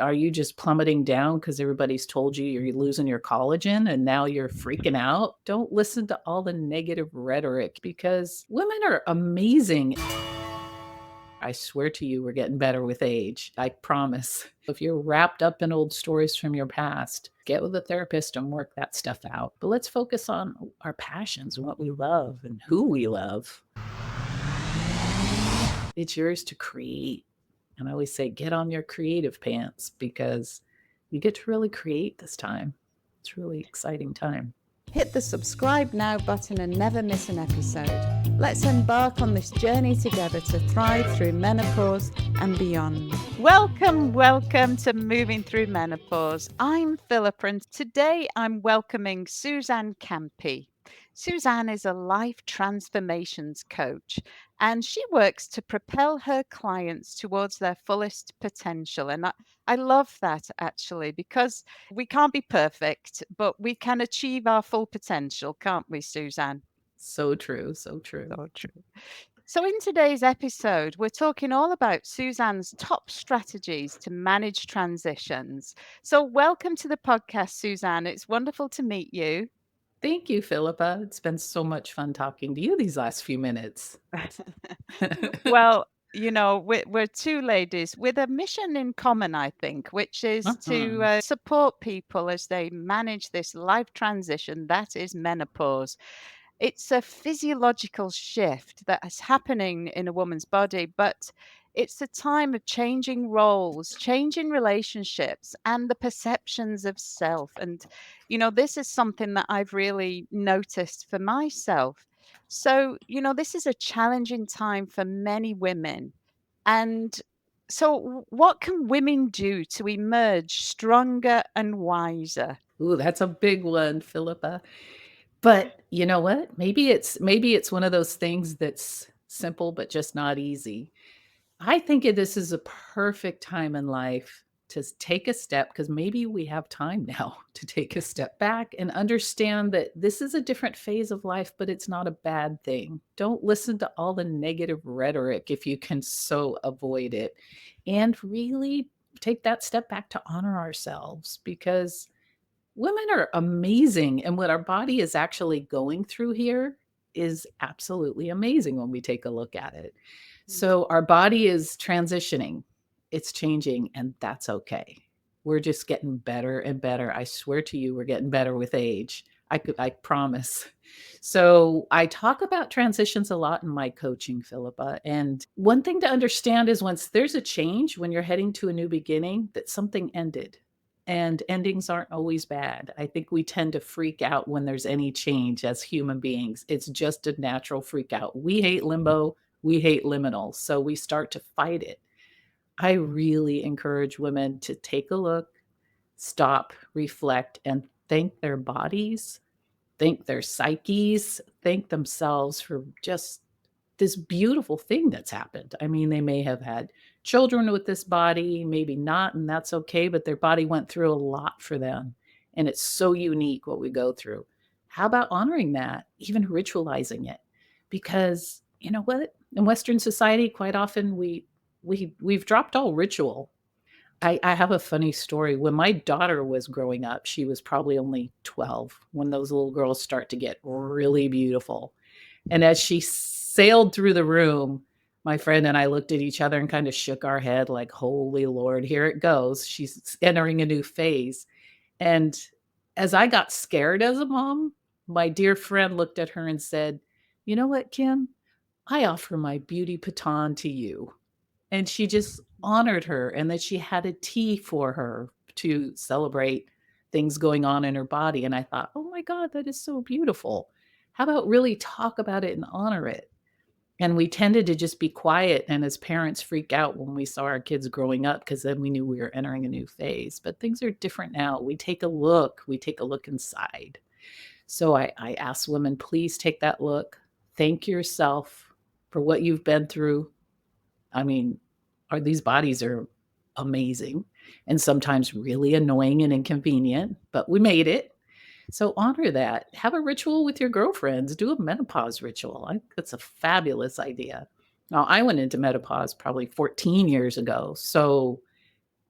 Are you just plummeting down because everybody's told you you're losing your collagen and now you're freaking out? Don't listen to all the negative rhetoric because women are amazing. I swear to you, we're getting better with age. I promise. If you're wrapped up in old stories from your past, get with a therapist and work that stuff out. But let's focus on our passions and what we love and who we love. It's yours to create. And I always say, get on your creative pants because you get to really create this time. It's a really exciting time. Hit the subscribe now button and never miss an episode. Let's embark on this journey together to thrive through menopause and beyond. Welcome to Moving Through Menopause. I'm Philippa, and today I'm welcoming Suzanne Campi. Suzanne is a life transformations coach, and she works to propel her clients towards their fullest potential. And I love that, actually, because we can't be perfect, but we can achieve our full potential, can't we, Suzanne? So true. So true. So true. So, in today's episode, we're talking all about Suzanne's top strategies to manage transitions. So, welcome to the podcast, Suzanne. It's wonderful to meet you. Thank you, Philippa. It's been so much fun talking to you these last few minutes. Well, we're two ladies with a mission in common, I think, which is to support people as they manage this life transition that is menopause. It's a physiological shift that is happening in a woman's body, but it's a time of changing roles, changing relationships, and the perceptions of self. And, this is something that I've really noticed for myself. So, this is a challenging time for many women. And so, what can women do to emerge stronger and wiser? Ooh, that's a big one, Philippa. But you know what? Maybe it's one of those things that's simple but just not easy. I think this is a perfect time in life to take a step because maybe we have time now to take a step back and understand that this is a different phase of life, but it's not a bad thing. Don't listen to all the negative rhetoric if you can so avoid it. And really take that step back to honor ourselves because women are amazing. And what our body is actually going through here is absolutely amazing when we take a look at it. So our body is transitioning, it's changing, and that's okay. We're just getting better and better. I swear to you, we're getting better with age. I promise. So I talk about transitions a lot in my coaching, Philippa. And one thing to understand is once there's a change, when you're heading to a new beginning, that something ended. And endings aren't always bad. I think we tend to freak out when there's any change as human beings. It's just a natural freak out. We hate limbo. We hate liminal. So we start to fight it. I really encourage women to take a look, stop, reflect, and thank their bodies, thank their psyches, thank themselves for just this beautiful thing that's happened. I mean, they may have had children with this body, maybe not, and that's okay, but their body went through a lot for them. And it's so unique what we go through. How about honoring that, even ritualizing it? Because you know what? In Western society, quite often we've dropped all ritual. I have a funny story. When my daughter was growing up, she was probably only 12 when those little girls start to get really beautiful. And as she sailed through the room, my friend and I looked at each other and kind of shook our head like, holy Lord, here it goes. She's entering a new phase. And as I got scared as a mom, my dear friend looked at her and said, you know what, Kim? I offer my beauty baton to you. And she just honored her and that she had a tea for her to celebrate things going on in her body. And I thought, oh my God, that is so beautiful. How about really talk about it and honor it? And we tended to just be quiet and as parents freak out when we saw our kids growing up because then we knew we were entering a new phase. But things are different now. We take a look inside. So I ask women, please take that look. Thank yourself for what you've been through. I mean, these bodies are amazing and sometimes really annoying and inconvenient, but we made it. So honor that. Have a ritual with your girlfriends. Do a menopause ritual. I think that's a fabulous idea. Now, I went into menopause probably 14 years ago. So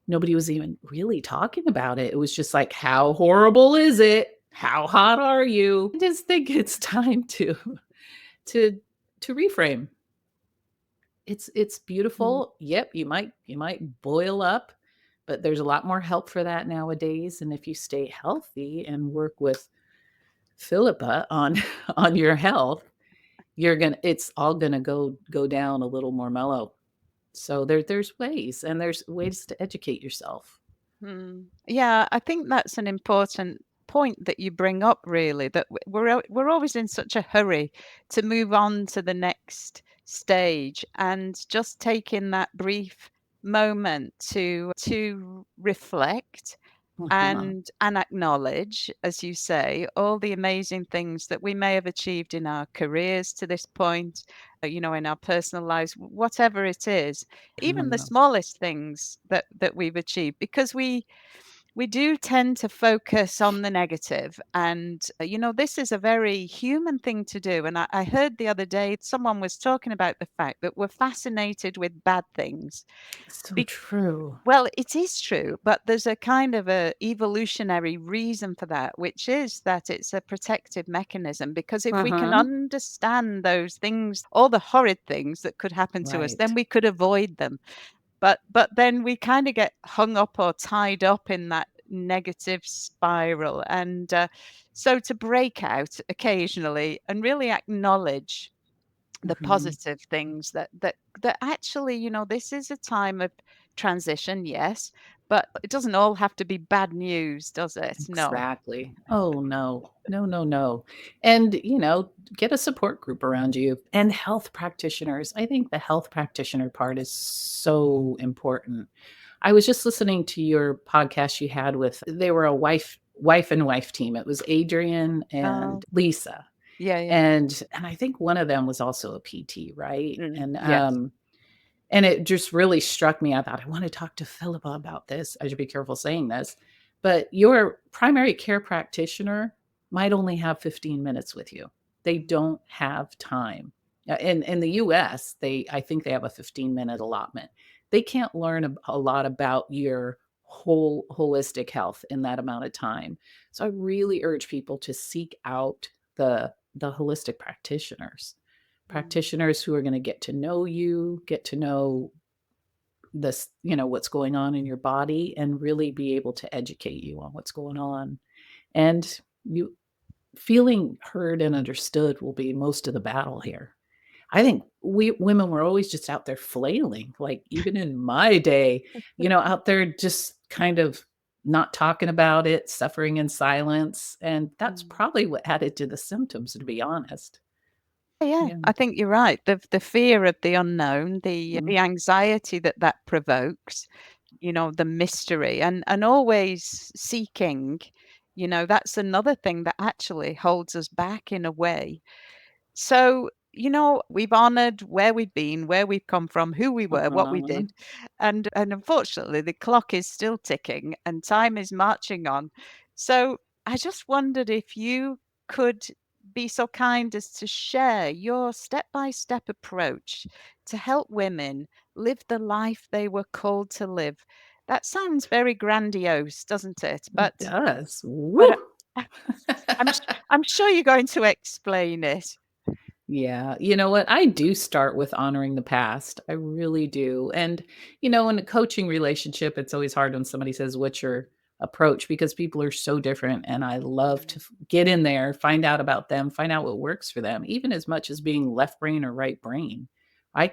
nobody was even really talking about it. It was just like, how horrible is it? How hot are you? I just think it's time to to reframe. It's Mm. beautiful. Yep, you might boil up, but there's a lot more help for that nowadays. And if you stay healthy and work with Philippa on on your health, it's all gonna go down a little more mellow. So there's ways, and there's ways to educate yourself. Mm. Yeah, I think that's an important point that you bring up, really, that we're always in such a hurry to move on to the next stage, and just taking that brief moment to reflect Uh-huh. and acknowledge, as you say, all the amazing things that we may have achieved in our careers to this point, in our personal lives, whatever it is, even the Uh-huh. smallest things that we've achieved, because we do tend to focus on the negative. And this is a very human thing to do. And I heard the other day someone was talking about the fact that we're fascinated with bad things. So true. Well, it is true, but there's a kind of a evolutionary reason for that, which is that it's a protective mechanism. Because if we can Uh-huh. understand those things, all the horrid things that could happen to us, then Right. we could avoid them. But then we kind of get hung up or tied up in that negative spiral. And so to break out occasionally and really acknowledge the Mhm. positive things that actually, this is a time of transition, yes, but it doesn't all have to be bad news, does it? No. Exactly. Oh, no. No, no, no. And, get a support group around you and health practitioners. I think the health practitioner part is so important. I was just listening to your podcast you had with they were a wife team. It was Adrian Oh, and Lisa. yeah, yeah. And I think one of them was also a PT, right? Mm, And yes. and it just really struck me. I thought, I want to talk to Philippa about this. I should be careful saying this. But your primary care practitioner might only have 15 minutes with you. They Mm, don't have time. In the US, I think they have a 15-minute allotment. They can't learn a lot about your whole holistic health in that amount of time. So I really urge people to seek out the holistic mm, practitioners who are going to get to know you, get to know this, what's going on in your body, and really be able to educate you on what's going on. And you feeling heard and understood will be most of the battle here. I think we women were always just out there flailing, like even in my day, out there just kind of not talking about it, suffering in silence. And that's mm. probably what added to the symptoms, to be honest. Yeah, Yeah. I think you're right. The fear of the unknown, Mhm. the anxiety that provokes, the mystery, and always seeking, that's another thing that actually holds us back in a way. So, we've honored where we've been, where we've come from, who we were, what we Uh-huh. did. And unfortunately, the clock is still ticking and time is marching on. So, I just wondered if you could be so kind as to share your step-by-step approach to help women live the life they were called to live. That sounds very grandiose, doesn't it? It But does. but Woo! I'm s I'm sure you're going to explain it. Yeah, you know what? I do start with honoring the past. I really do. And, in a coaching relationship, it's always hard when somebody says, "What's your approach?" Because people are so different. And I love to get in there, find out about them, find out what works for them, even as much as being left brain or right brain.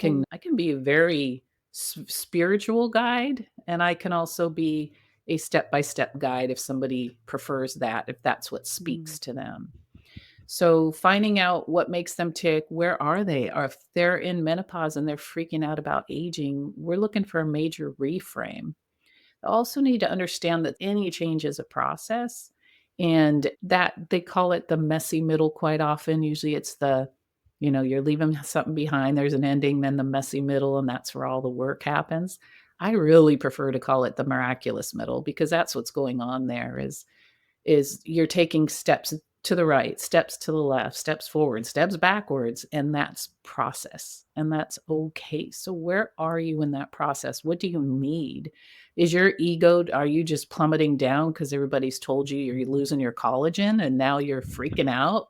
Mm, I can be a very spiritual guide, and I can also be a step by step guide if somebody prefers that, if that's what mm, speaks to them. So finding out what makes them tick, where are they? Or if they're in menopause and they're freaking out about aging, we're looking for a major reframe. Also need to understand that any change is a process, and that they call it the messy middle quite often. Usually it's you're leaving something behind, there's an ending, then the messy middle, and that's where all the work happens. I really prefer to call it the miraculous middle because that's what's going on there is you're taking steps to the right, steps to the left, steps forward, steps backwards, and that's process, and that's okay. So where are you in that process? What do you need? Is your ego, are you just plummeting down because everybody's told you you're losing your collagen and now you're freaking out?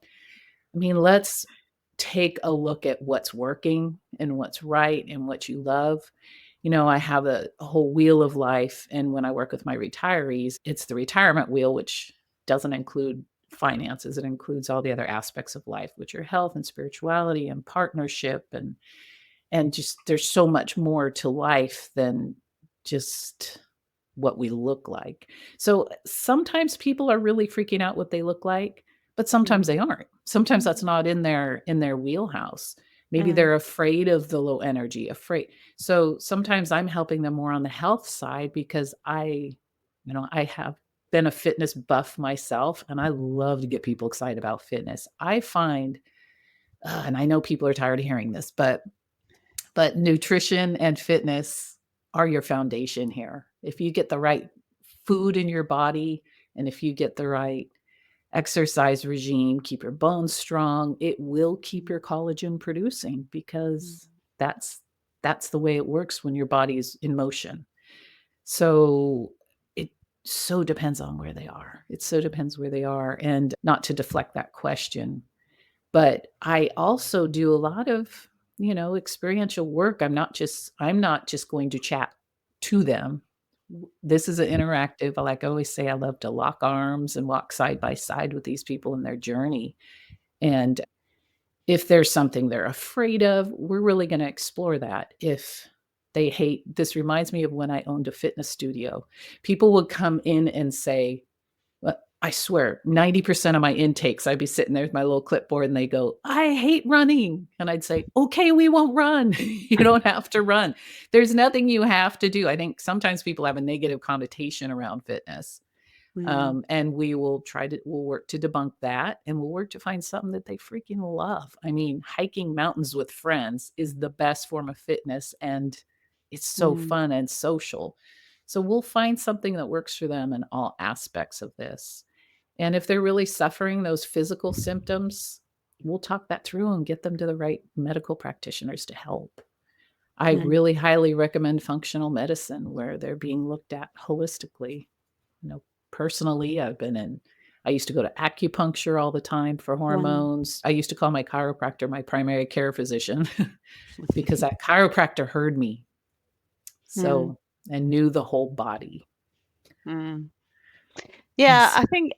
I mean, let's take a look at what's working and what's right and what you love. I have a whole wheel of life. And when I work with my retirees, it's the retirement wheel, which doesn't include finances. It includes all the other aspects of life, which are health and spirituality and partnership and just there's so much more to life than just what we look like. So sometimes people are really freaking out what they look like, but sometimes Mm. they aren't. Sometimes that's Mm. not in their wheelhouse. Maybe Mm. they're afraid of the low energy, afraid. So sometimes I'm helping them more on the health side because I have been a fitness buff myself and I love to get people excited about fitness. I find and I know people are tired of hearing this, but nutrition and fitness are your foundation here. If you get the right food in your body and if you get the right exercise regime, keep your bones strong, it will keep your collagen producing Mm. because that's that's the way it works when your body is in motion. So it so depends on where they are. It so depends where they are and not to deflect that question, but I also do a lot of, experiential work. I'm not just going to chat to them. This is an interactive. Like I always say, I love to lock arms and walk side by side with these people in their journey. And if there's something they're afraid of, we're really going to explore that. If they hate, this reminds me of when I owned a fitness studio. People would come in and say, I swear, 90% of my intakes, I'd be sitting there with my little clipboard and they go, I hate running. And I'd say, okay, we won't run. You don't have to run. There's nothing you have to do. I think sometimes people have a negative connotation around fitness. Mm. And we'll work to debunk that and we'll work to find something that they freaking love. I mean, hiking mountains with friends is the best form of fitness and it's so Mm. fun and social. So we'll find something that works for them in all aspects of this. And if they're really suffering those physical symptoms, we'll talk that through and get them to the right medical practitioners to help. I Mm. really highly recommend functional medicine where they're being looked at holistically. You know, personally, I used to go to acupuncture all the time for Wow. hormones. I used to call my chiropractor my primary care physician because that chiropractor heard me. Mm. So, and knew the whole body. Mm. Yeah, I think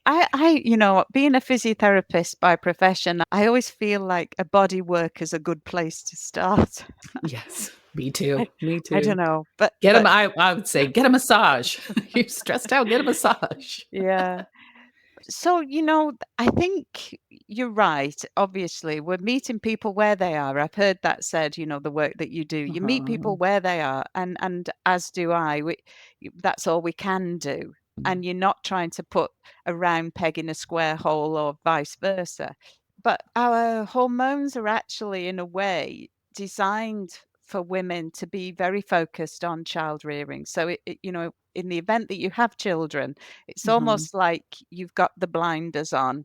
being a physiotherapist by profession, I always feel like a body work is a good place to start. Yes, me I, too. Me I don't too. know, Get but him. I would say get a massage. You're stressed out, get a massage. yeah. So, I think you're right. Obviously, we're meeting people where they are. I've heard that said, the work that you do. You meet Uh-huh. people where they are, and as do I. That's all we can do. And you're not trying to put a round peg in a square hole or vice versa. But our hormones are actually, in a way, designed for women to be very focused on child rearing. So, in the event that you have children, it's Mhm. almost like you've got the blinders on,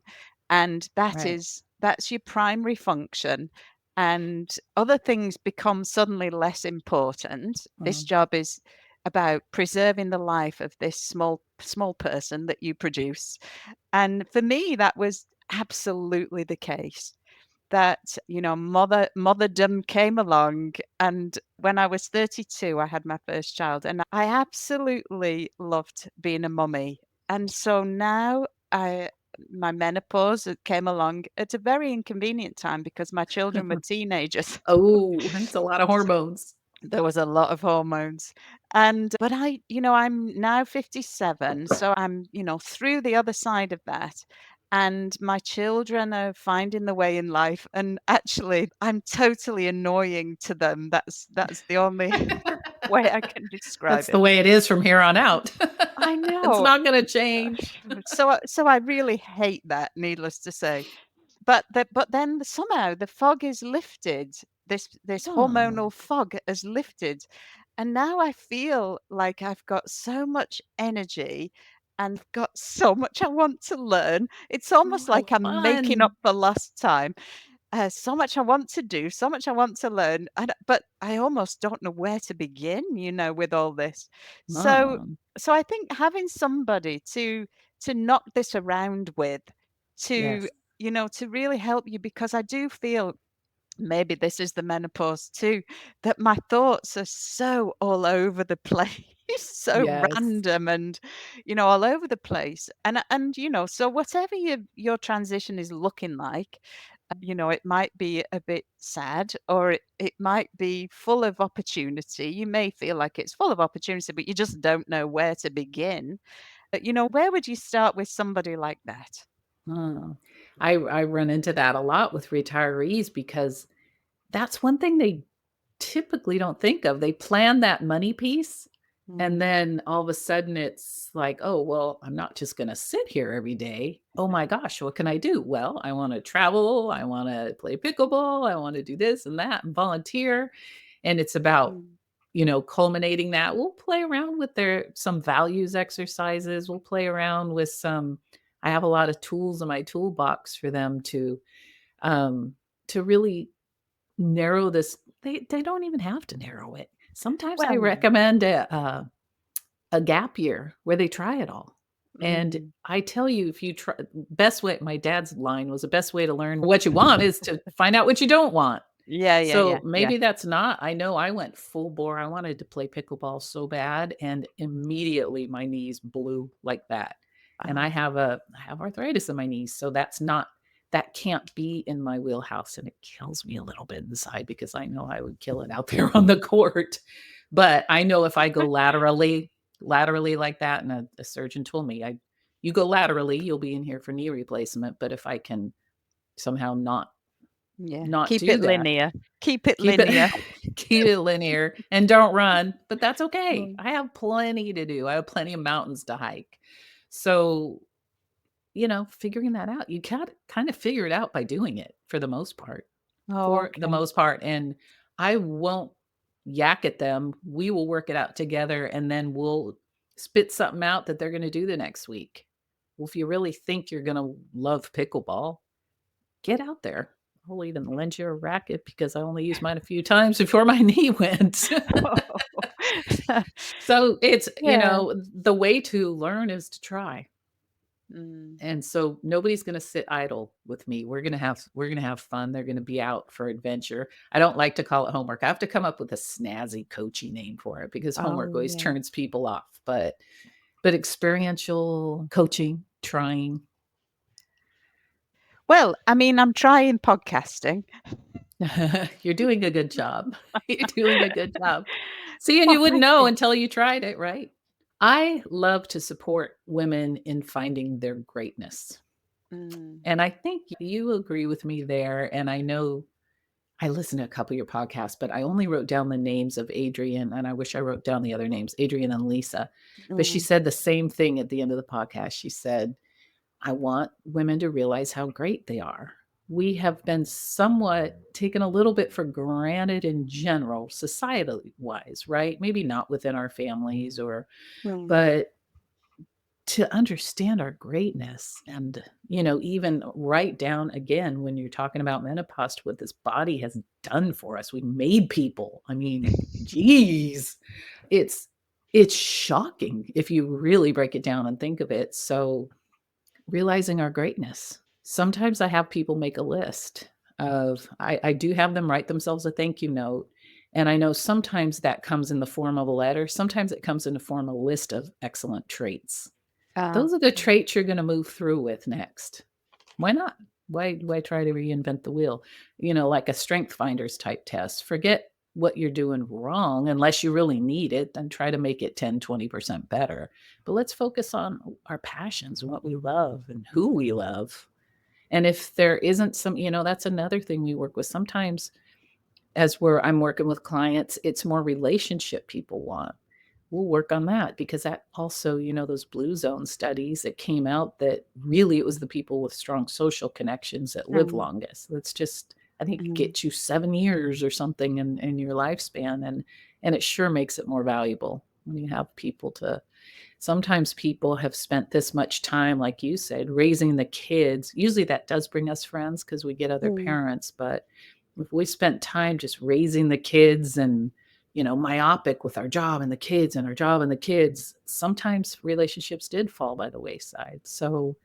and Right. that's your primary function, and other things become suddenly less important. This Um, job is about preserving the life of this small person that you produce. And for me, that was absolutely the case. That, motherdom came along, and when I was 32, I had my first child, and I absolutely loved being a mummy. And so now my menopause came along at a very inconvenient time because my children were teenagers. oh, that's a lot of hormones. There was a lot of hormones. But I'm now 57, so I'm, through the other side of that. And my children are finding the way in life. And actually, I'm totally annoying to them. That's the only way I can describe That's the it. way it is from here on out. I It's know. not gonna change. So I really hate that, needless to say. But then somehow the fog is lifted. This Oh, hormonal fog has lifted, and now I feel like I've got so much energy and got so much I want to learn. It's oh, almost how like I'm making up fun. for lost time. so much I want to do, so much I want to learn, but I almost don't know where to begin, with all this. So, Oh, so I think having somebody to knock this around with, to yes. to really help you, because I do feel maybe this is the menopause too, that my thoughts are so all over the place, so Yes. random and, all over the place. And so whatever your transition is looking like, it might be a bit sad, or it might be full of opportunity. You may feel like it's full of opportunity, but you just don't know where to begin. Where would you start with somebody like that? Oh, I run into that a lot with retirees because that's one thing they typically don't think of. They plan that money piece, and Mm, then all of a sudden it's like, "Oh, well, I'm not just gonna sit here every day. Oh my gosh, what can I do? Well, I wanna travel, I wanna play pickleball, I wanna do this and that and volunteer." And it's about, mm. culminating that. We'll play around with their some values exercises. We'll play around with some I have a lot of tools in my toolbox for them um, to really narrow this. They don't even have to narrow it. Sometimes I Well, recommend a gap year where they try it all. And mm, I tell you, if you try, best way, my dad's line was the best way to learn what you want is to find out what you don't want. yeah, yeah, yeah, So yeah. maybe that's not, I know I went full bore. I wanted to play pickleball so bad, and immediately my knees blew like that. And Oh, I have arthritis in my knees, so that can't be in my wheelhouse, and it kills me a little bit inside because I know I would kill it out there on the court. But I know if I go laterally like that, and a surgeon told me, I you go laterally, you'll be in here for knee replacement. But if I can somehow yeah. not Keep it do that, linear. Keep it keep it linear. keep it linear and don't run, but that's okay. Mm. I have plenty to do. I have plenty of mountains to hike. So, figuring that out, you can't kind of figure it out by doing it for the most part. Oh, For the okay. most part, and I won't yak at them. We will work it out together, and then we'll spit something out that they're gonna do the next week. Well, if you really think you're gonna love pickleball, get out there. I'll even lend you a racket because I only used mine a few times before my knee went. So it's, Yeah. the way to learn is to try. Mm. And so nobody's gonna sit idle with me. We're gonna have fun. They're gonna be out for adventure. I don't like to call it homework. I have to come up with a snazzy, coachy name for it because homework Oh, always yeah. turns people off. But experiential coaching, trying. Well, I mean, I'm trying podcasting. You're doing a good job. You're doing a good job. See, and Well, you wouldn't thank know you. until you tried it, right? I love to support women in finding their greatness. Mm. And I think you agree with me there. And I know I listened to a couple of your podcasts, but I only wrote down the names of Adrian, and I wish I wrote down the other names, Adrian and Lisa. But she Mm. said the same thing at the end of the podcast. She said, I want women to realize how great they are. We have been somewhat taken a little bit for granted in general, societally wise, right? Maybe not within our families Mm. but to understand our greatness and, even write down again when you're talking about menopause, what this body has done for us. We made people. I mean, geez, it's it's shocking if you really break it down and think of it. So realizing our greatness. Sometimes I have people make a list of I do have them write themselves a thank you note. And I know sometimes that comes in the form of a letter. Sometimes it comes in the form of a list of excellent traits. Ah, Those are the traits you're gonna move through with next. Why not? Why try to reinvent the wheel? Like a strength finders type test. Forget what you're doing wrong unless you really need it, then try to make it 10, 20% better. But let's focus on our passions and what we love and who we love. And if there isn't that's another thing we work with. Sometimes I'm working with clients, it's more relationship people want. We'll work on that because that also, those blue zone studies that came out that really it was the people with strong social connections that live mm, longest. That's just, I think, mm. get you 7 years or something in your lifespan. And it sure makes it more valuable when you have people sometimes people have spent this much time, like you said, raising the kids. Usually that does bring us friends because we get other Mm. parents, but if we spent time just raising the kids and myopic with our job and the kids and our job and the kids, sometimes relationships did fall by the wayside. So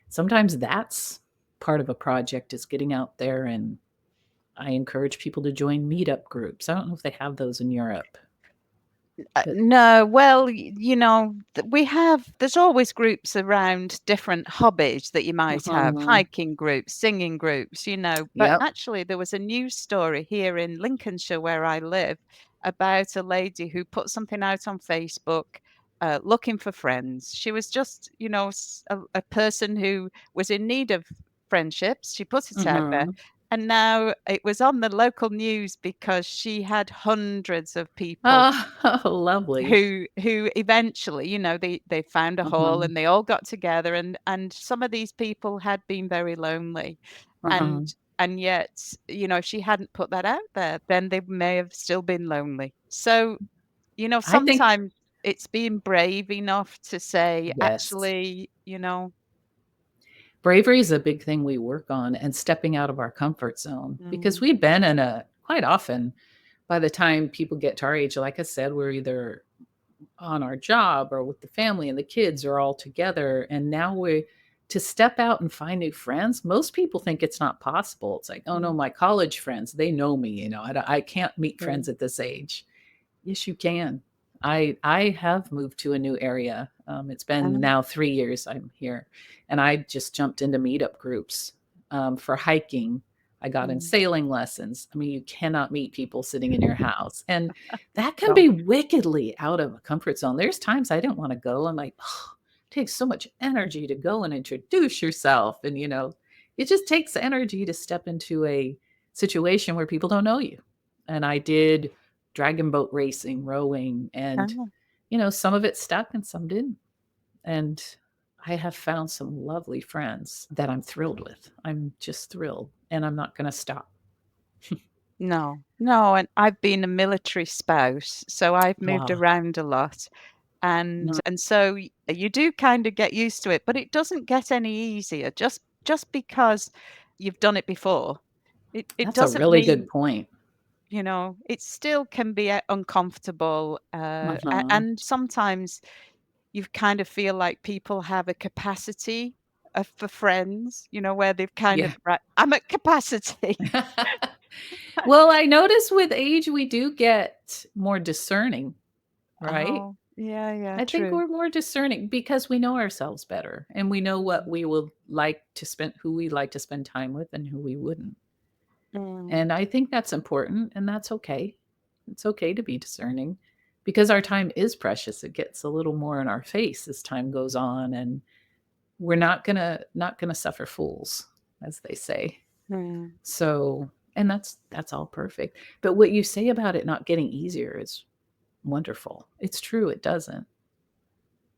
sometimes that's part of a project, is getting out there, and I encourage people to join meetup groups. I don't know if they have those in Europe, but No, well, we have, there's always groups around different hobbies that you might have, uh-huh. hiking groups, singing groups, but Yep. actually there was a news story here in Lincolnshire where I live about a lady who put something out on Facebook looking for friends. She was just, a person who was in need of friendships. She put it out there. Uh-huh. And now it was on the local news because she had hundreds of people Oh, lovely. who eventually, they found a hall Uh-huh. and they all got together, and some of these people had been very lonely, Uh-huh. and yet, if she hadn't put that out there, then they may have still been lonely. So, I think sometimes it's being brave enough to say, yes. actually, Bravery is a big thing we work on, and stepping out of our comfort zone, because mm, we've been in a quite often, by the time people get to our age, like I said, we're either on our job or with the family and the kids are all together. And now we to step out and find new friends. Most people think it's not possible. It's like, oh no, mm, my college friends, they know me. I can't meet mm, friends at this age. Yes, you can. I have moved to a new area. It's been um, now 3 years I'm here, and I just jumped into meetup groups for hiking. I got in mm, sailing lessons. I mean, you cannot meet people sitting in your house, and that can no, be wickedly out of a comfort zone. There's times I didn't want to go. I'm like, oh, it takes so much energy to go and introduce yourself, and it just takes energy to step into a situation where people don't know you. And I did dragon boat racing, rowing, and ah, some of it stuck and some didn't. And I have found some lovely friends that I'm thrilled with. I'm just thrilled, and I'm not going to stop. no, no, and I've been a military spouse, so I've moved Ah, around a lot. no, And so you do kind of get used to it, but it doesn't get any easier just because you've done it before. It that's a doesn't really good mean, point. it still can be uncomfortable, Uh-huh. and sometimes you kind of feel like people have a capacity for friends, where they've kind Yeah. of, right, I'm at capacity. Well, I notice with age we do get more discerning, right? Oh, yeah, yeah, I think true. we're more discerning because we know ourselves better, and we know what we will like to spend, who we like to spend time with, and who we wouldn't. Mm, And I think that's important, and that's okay. It's okay to be discerning because our time is precious. It gets a little more in our face as time goes on, and we're not gonna suffer fools, as they say. mm, So, and that's all perfect. But what you say about it not getting easier is wonderful. It's true, it doesn't.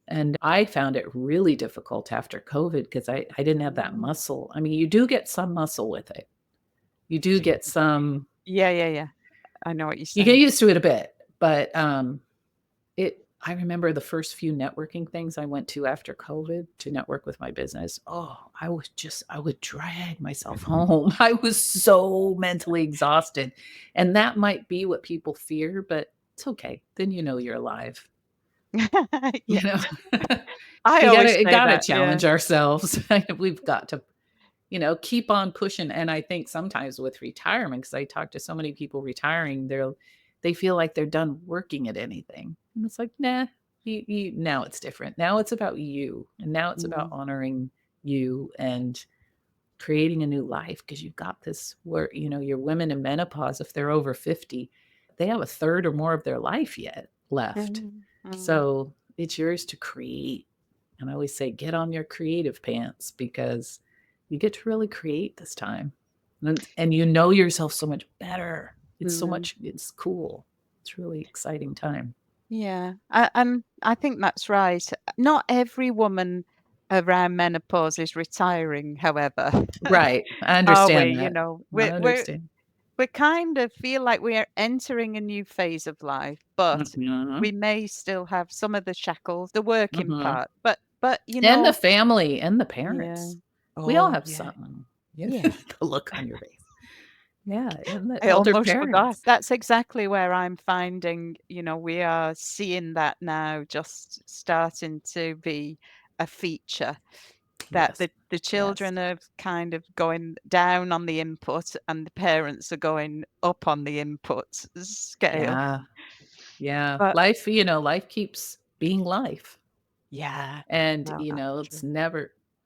And I found it really difficult after COVID because I didn't have that mm. muscle. I mean, you do get some muscle with it. You do get some. Yeah, yeah, yeah. I know what you're You get saying. used to it a bit, but I remember the first few networking things I went to after COVID to network with my business. Oh, I would drag myself home. I was so mentally exhausted. And that might be what people fear, but it's okay. Then you're alive. Yeah. You know, I we always say gotta that, yeah. challenge ourselves. We've got to keep on pushing. And I think sometimes with retirement, because I talk to so many people retiring, they feel like they're done working at anything. And it's like, nah, now it's different. Now it's about you. And now it's about Mm, honoring you and creating a new life, because you've got this where, your women in menopause, if they're over 50, they have a third or more of their life yet left. mm, mm, So it's yours to create. And I always say, get on your creative pants, because you get to really create this time. And you know yourself so much better. mm. It's cool. It's really exciting time. Yeah, and I think that's right. Not every woman around menopause is retiring, however, Right. I are we? understand that. I We're understand. we kind of feel like we are entering a new phase of life, but Mhm, we may still have some of the shackles, the working mhm. part. But And the family and the yeah. parents. We all Oh have yeah. something. Yeah, Yeah. the look on your face. Yeah, and the I elder almost forgot. parents. That's exactly where I'm finding, we are seeing that now just starting to be a feature, that Yes, the yes. children are kind of going down on the input and the parents are going up on the input scale. Yeah, yeah. But Life keeps being life. yeah, And, well, that's true.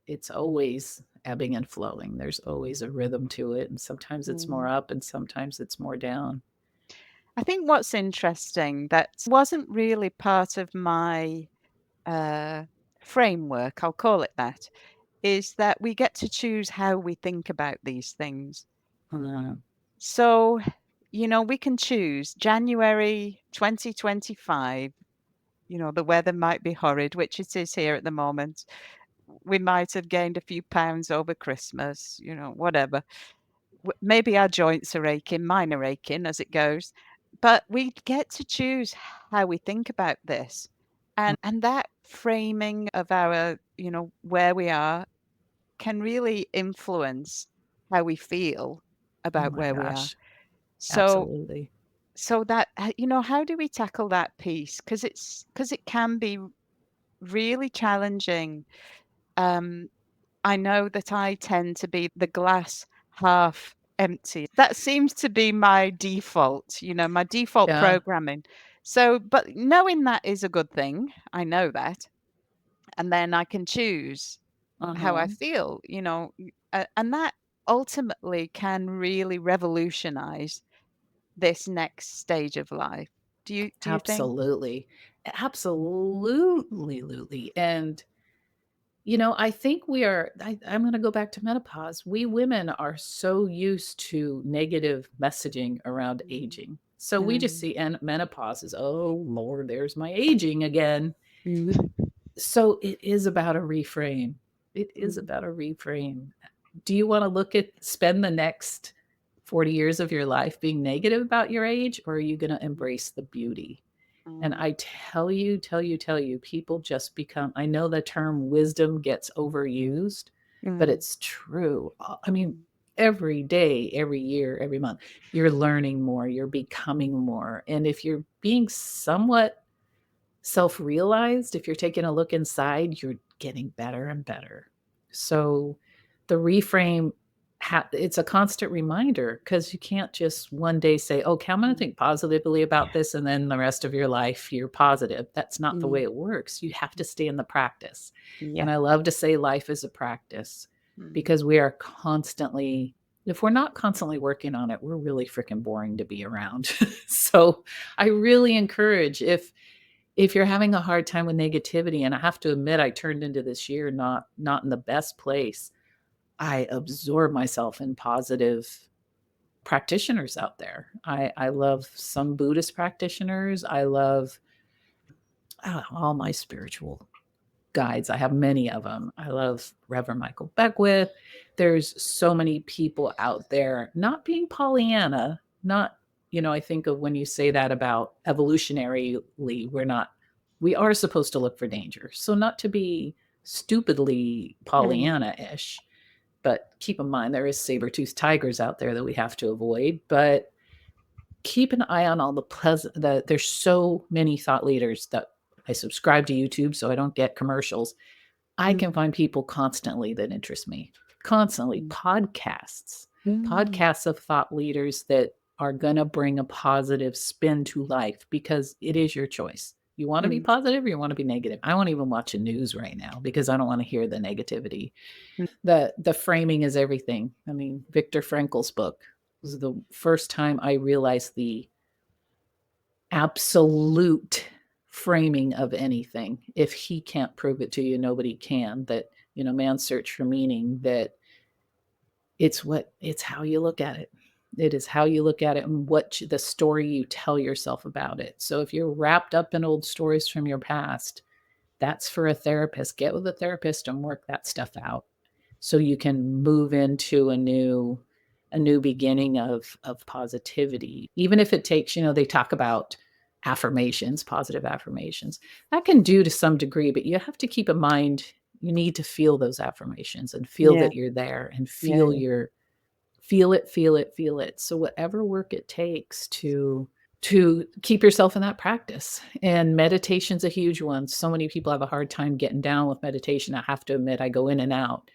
it's always ebbing and flowing. There's always a rhythm to it, and sometimes it's more Mm. up and sometimes it's more down. I think what's interesting that wasn't really part of my uh, framework, I'll call it that, is that we get to choose how we think about these things. Uh, So, we can choose January 2025. The weather might be horrid, which it is here at the moment. We might have gained a few pounds over Christmas, whatever. Maybe our joints are aching, mine are aching as it goes. But we get to choose how we think about this. And that framing of our, where we are can really influence how we feel oh about my where we are. gosh, So absolutely. so that how do we tackle that piece? Because it can be really challenging. Um, I know that I tend to be the glass half empty. That seems to be my default, my default Yeah, programming. So, but knowing that is a good thing. I know that. And then I can choose how I uh-huh, feel, and that ultimately can really revolutionize this next stage of life. Do you think? absolutely. Absolutely, Lutely, and, I think I'm gonna go back to menopause. We women are so used to negative messaging around Mm, aging. So we just mm, see and menopause as, "Oh, Lord, there's my aging again." mm, So it is about a reframe. It is mm, about a reframe. Do you wanna spend the next 40 years of your life being negative about your age, or are you gonna embrace the beauty? And mm, I tell you, people just become I know the term wisdom gets overused, but mm, it's true. I mean, mm, every day, every year, every month, you're learning more, you're becoming more. And if you're being somewhat self-realized, if you're taking a look inside, you're getting better and better. So the reframe it's a constant reminder because you can't just one day say, okay, I'm going to mm. think positively about this, and then the rest of your life you're positive. That's not the way Mm, it works. You have to stay in the practice. And yeah. I love to say life is a practice Mm, because we are constantly if we're not constantly working on it, we're really freaking boring to be around. So I really encourage if you're having a hard time with negativity, and I have to admit I turned into this year not in the best place, I absorb myself in positive practitioners out there. I love some Buddhist practitioners. I love all my spiritual guides. I have many of them. I love Reverend Michael Beckwith. There's so many people out there not being Pollyanna, not, I think of when you say that about evolutionarily, we are supposed to look for danger. So not to be stupidly mm, Pollyanna-ish, but keep in mind there is saber-toothed tigers out there that we have to avoid, but keep an eye on all there's so many thought leaders that I subscribe to YouTube so I don't get commercials. I can mm, find people constantly that interest me. Constantly mm, podcasts. mm, Podcasts of thought leaders that are going to bring a positive spin to life because it is your choice. You want to be mm, positive or you want to be negative. I won't even watch the news right now because I don't want to hear the negativity. mm, The framing is everything. I mean, Viktor Frankl's book was the first time I realized the absolute framing of anything. If he can't prove it to you, nobody can. That, man's search for meaning, that it's how you look at it. It is how you look at it and the story you tell yourself about it. So if you're wrapped up in old stories from your past, that's for a therapist. Get with a therapist and work that stuff out so you can move into a new a new beginning of positivity. Even if it takes, they talk about affirmations, positive affirmations. That can do to some degree, but you have to keep in mind you need to feel those affirmations and feel Yeah. that you're there and Yeah. feel it, feel it, feel it. So whatever work it takes to keep yourself in that practice. And meditation's a huge one. So many people have a hard time getting down with meditation. I have to admit, I go in and out.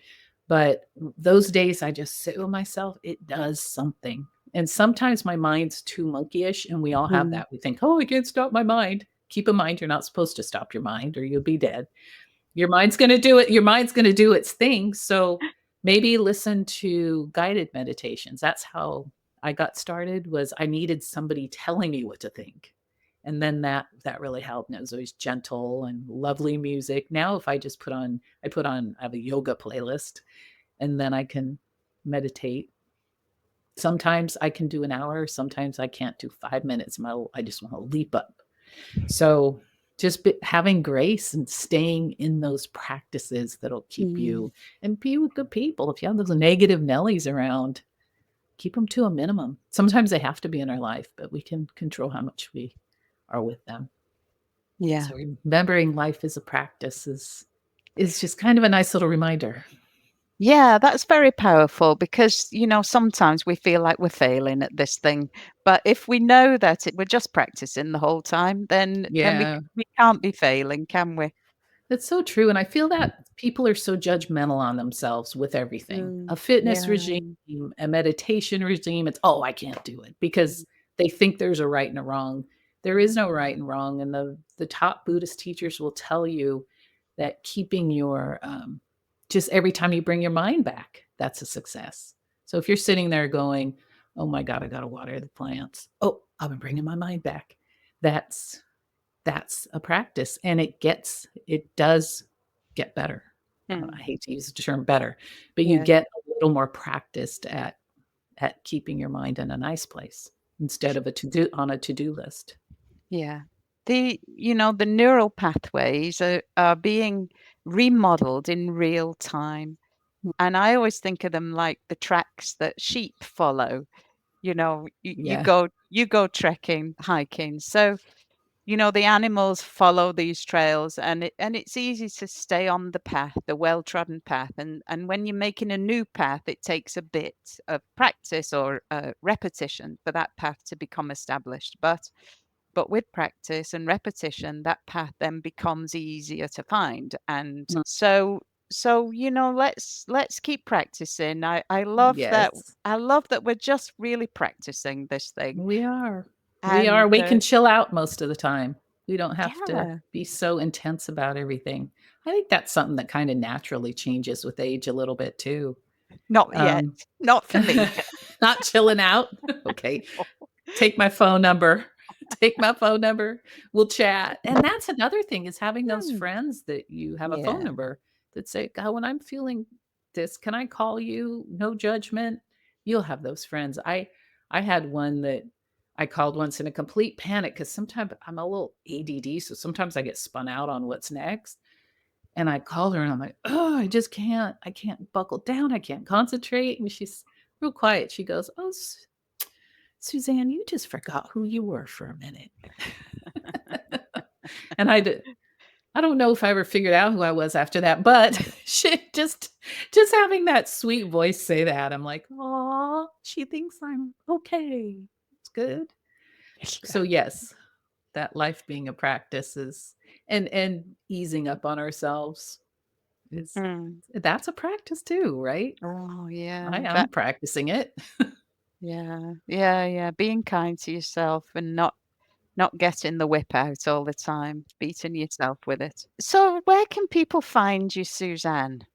But those days I just sit with myself, it does something. And sometimes my mind's too monkeyish, and we all have Mm. that. We think, oh, I can't stop my mind. Keep in mind, you're not supposed to stop your mind or you'll be dead. Your mind's going to do it. Your mind's going to do its thing. So maybe listen to guided meditations. That's how I got started, was I needed somebody telling me what to think. And then that really helped. And it was always gentle and lovely music. Now if I just I have a yoga playlist, and then I can meditate. Sometimes I can do an hour, sometimes I can't do 5 minutes. I just want to leap up. So just having grace and staying in those practices that'll keep Mm. you, and be with good people. If you have those negative Nellies around, keep them to a minimum. Sometimes they have to be in our life, but we can control how much we are with them. Yeah. So remembering life is a practice is just kind of a nice little reminder. Yeah, that's very powerful because, sometimes we feel like we're failing at this thing. But if we know that we're just practicing the whole time, then we Yeah. we can't be failing, can we? That's so true, and I feel that people are so judgmental on themselves with everything. A Mm. fitness regime, Yeah. a meditation regime, it's, "Oh, I can't do it," because they think there's a right and a wrong. There is no right and wrong, and the top Buddhist teachers will tell you that keeping your, just every time you bring your mind back, that's a success. So if you're sitting there going, "Oh my god, I gotta water the plants. Oh, I've been bringing my mind back." That's that's a practice, and it does get better. I Mm. hate to use the term better, but you Yeah. get a little more practiced at keeping your mind in a nice place instead of a to-do list. Yeah. The neural pathways are being remodeled in real time. Mm, And I always think of them like the tracks that sheep follow. yeah. You go trekking, hiking. So, the animals follow these trails and it's easy to stay on the path, the well-trodden path. And when you're making a new path, it takes a bit of practice or repetition for that path to become established. But with practice and repetition, that path then becomes easier to find. And Mm, let's keep practicing. I love that. yes. I love that we're just really practicing this thing. We are. We are. And We can chill out most of the time. We don't have to yeah, be so intense about everything. I think that's something that kinda naturally changes with age a little bit too. not yet. Um, Not for me. not chilling out? Okay. Take my phone number. Take my phone number. We'll chat. And that's another thing, is having those Mm, friends that you have a phone yeah. number that say, "God, when I'm feeling this, can I call you? No judgment." You'll have those friends. I had one that I called once in a complete panic, because sometimes I'm a little ADD, so sometimes I get spun out on what's next. And I called her and I'm like, "Oh, I can't buckle down. I can't concentrate." And she's real quiet. She goes, "Oh, Suzanne, you just forgot who you were for a minute." And I don't know if I ever figured out who I was after that, but she just having that sweet voice say that, I'm like, "Oh, she thinks I'm okay. It's good." Yeah. So, yes, that life being a practice is, and easing up on ourselves is, Mm. that's a practice too, right? Oh, I yeah. am practicing it. Yeah. Yeah, yeah. Being kind to yourself and not getting the whip out all the time, beating yourself with it. So where can people find you, Suzanne?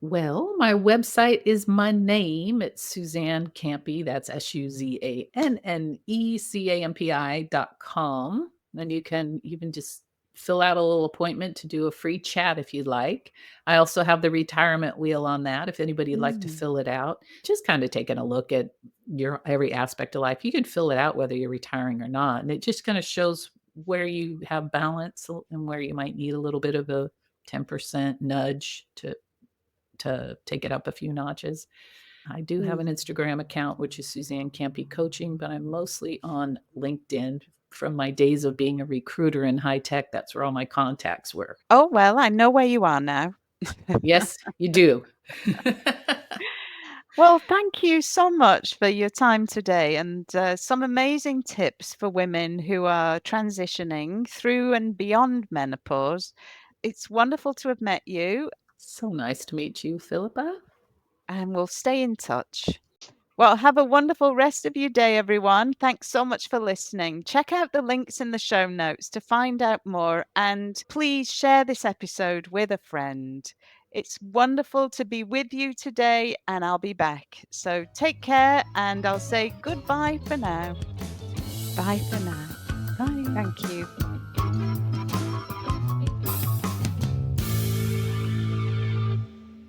Well, my website is my name. It's Suzanne Campi. That's SUZANNECAMPI.com. And you can even just fill out a little appointment to do a free chat if you'd like. I also have the retirement wheel on that if anybody'd like to Mm. fill it out. Just kind of taking a look at your every aspect of life. You can fill it out whether you're retiring or not. And it just kind of shows where you have balance and where you might need a little bit of a 10% nudge to take it up a few notches. I do have an Mm. Instagram account, which is Suzanne Campi Coaching, but I'm mostly on LinkedIn from my days of being a recruiter in high tech. That's where all my contacts were. Oh, well, I know where you are now. Yes, you do. Well, thank you so much for your time today and some amazing tips for women who are transitioning through and beyond menopause. It's wonderful to have met you, So nice to meet you, Philippa. and we'll stay in touch. Well, have a wonderful rest of your day, everyone. Thanks so much for listening. Check out the links in the show notes to find out more, and please share this episode with a friend. It's wonderful to be with you today, and I'll be back. So take care, and I'll say goodbye for now. Bye for now. Bye. Thank you.